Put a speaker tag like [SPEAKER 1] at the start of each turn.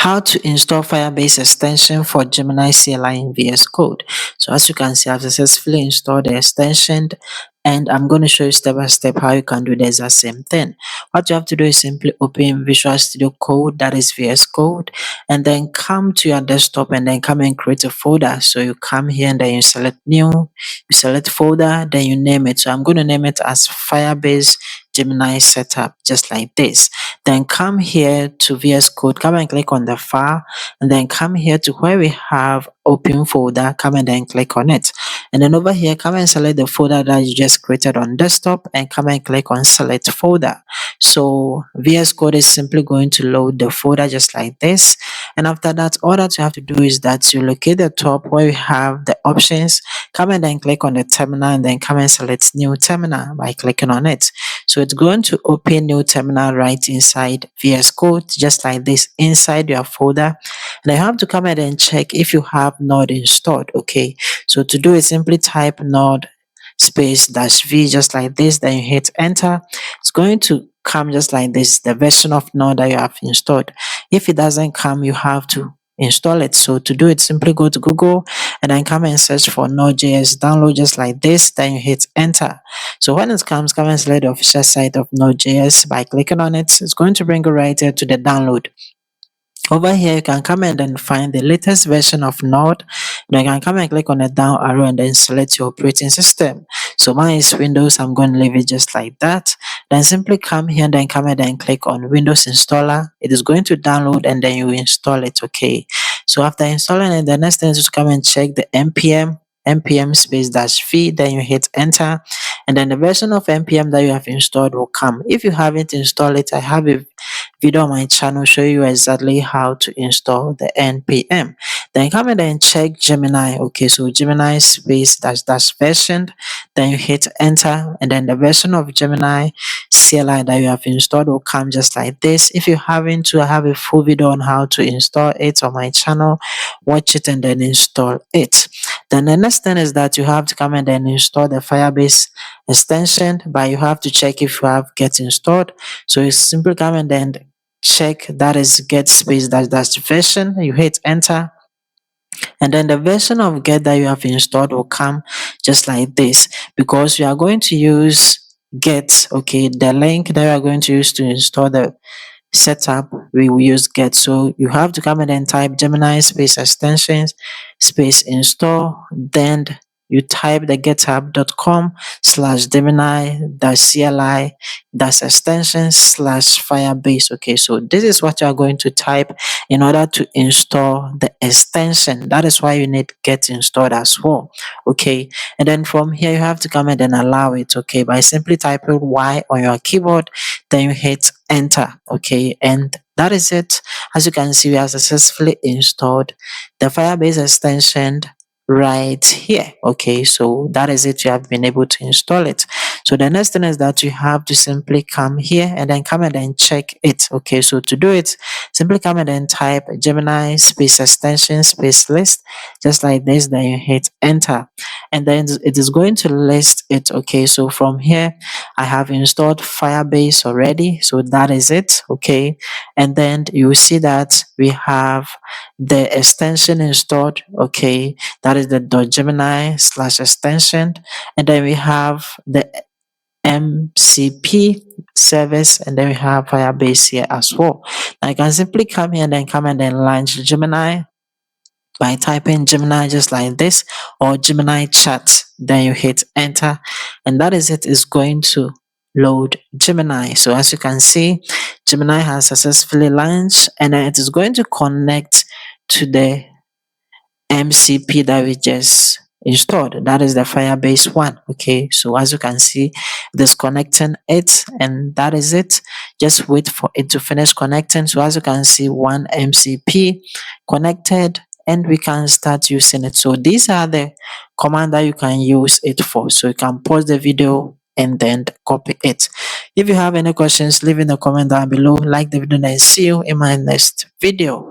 [SPEAKER 1] How to install Firebase extension for Gemini CLI in VS Code. So as you can see, I've successfully installed the extension, and I'm going to show you step by step how you can do the exact same thing. What you have to do is simply open Visual Studio Code, that is VS Code, and then come to your desktop and then come and create a folder. So you come here and then you select new, you select folder, then you name it. So I'm going to name it as Firebase Gemini Setup, just like this. Then come here to VS Code, come and click on the file, and then come here to where we have open folder, come and then click on it. And then over here, come and select the folder that you just created on desktop and come and click on select folder. So VS Code is simply going to load the folder just like this. And after that, all that you have to do is that you locate the top where you have the options, come and then click on the terminal and then come and select new terminal by clicking on it. So it's going to open new terminal right inside VS Code, just like this, inside your folder. And I have to come ahead and check if you have Node installed. Okay, so to do it, simply type Node space -v, just like this, then you hit enter. It's going to come just like this, the version of Node that you have installed. If it doesn't come, you have to install it. So to do it, simply go to Google and then come and search for Node.js, download just like this, then you hit enter. So when it comes, come and select the official site of Node.js by clicking on it. It's going to bring you right here to the download. Over here, you can come and then find the latest version of Node. Then you can come and click on the down arrow and then select your operating system. So mine is Windows. I'm going to leave it just like that. Then simply come here and then come and then click on Windows installer. It is going to download and then you install it. Okay. So after installing it, the next thing is to come and check the npm space -v, then you hit enter, and then the version of npm that you have installed will come. If you haven't installed it, I have a video on my channel show you exactly how to install the npm. Then come and then check Gemini. Okay, so Gemini space -version, then you hit enter, and then the version of Gemini CLI that you have installed will come just like this. If you haven't, I have a full video on how to install it on my channel. Watch it and then install it. Then the next thing is that you have to come and then install the Firebase extension, but you have to check if you have get installed. So you simply come and then check, that is get space -version, you hit enter, and then the version of get that you have installed will come just like this, because you are going to use get. Okay, the link that you are going to use to install the setup, we will use get. So you have to come and then type Gemini space extensions space install, then you type the github.com/gemini-cli-extensions/firebase. Okay, so this is what you are going to type in order to install the extension. That is why you need get installed as well. Okay, and then from here you have to come and then allow it. Okay, by simply typing Y on your keyboard, then you hit enter. Okay, and that is it. As you can see, we have successfully installed the Firebase extension right here. Okay, so that is it. You have been able to install it. So the next thing is that you have to simply come here and then come and then check it. Okay, so to do it, simply come and then type Gemini space extension space list, just like this, then you hit enter, and then it is going to list it. Okay, so from here I have installed Firebase already, so that is it. Okay, and then you will see that we have the extension installed. Okay, that is the .gemini/extension, and then we have the MCP service, and then we have Firebase here as well. Now you can simply come here and then launch Gemini by typing Gemini just like this, or Gemini chat, then you hit enter, and that is it. Is going to load Gemini. So as you can see, Gemini has successfully launched, and then it is going to connect to the MCP that we just installed, that is the Firebase one. Okay, so as you can see, disconnecting it, and that is it. Just wait for it to finish connecting. So as you can see, one MCP connected, and we can start using it. So these are the commands that you can use it for. So you can pause the video and then copy it. If you have any questions, leave in the comment down below. Like the video and see you in my next video.